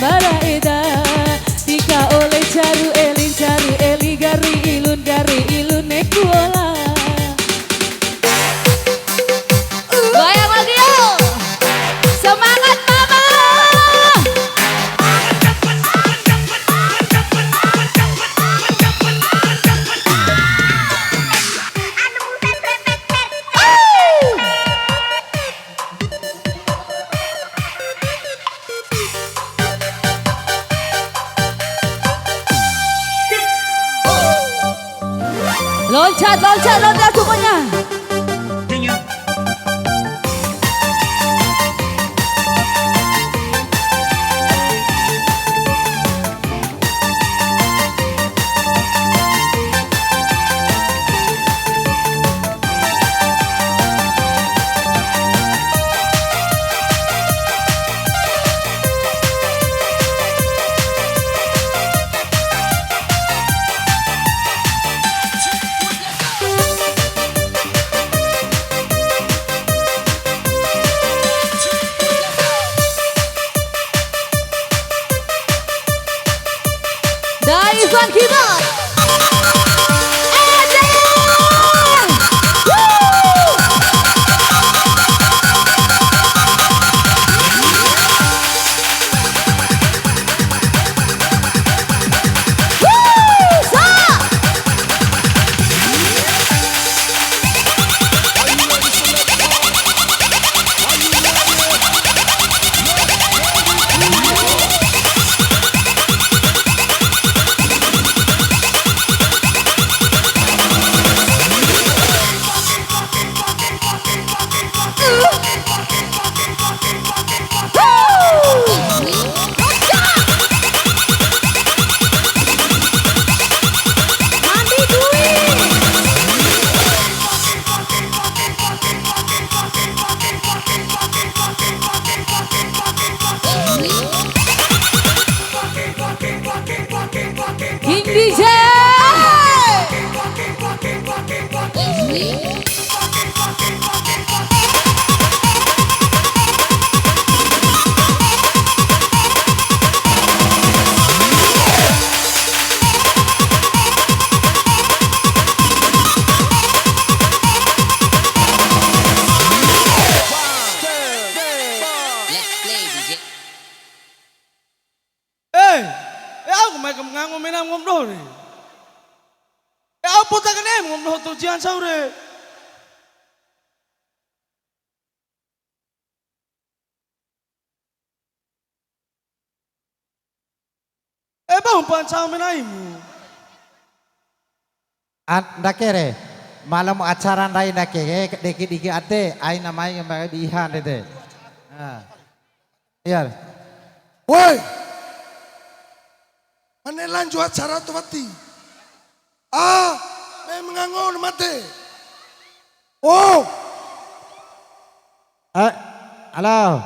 maraida tika oleh caru eli gari ilun nekuola. Goyang lagi yuk, semangat mama. Loncat semuanya. Ivan Keyboard. King DJ. Ngango menang ngomdo ni. Apa tak kena ngomdo tujuan saure. Bang pancau menaimu. Anda kere malam acara lain nak kere dikit ate, ai namai yang bagi dihan dete. Iya. Woi. Manelan jua acara tu mati. Memang ngangon mati. Oh. Halo.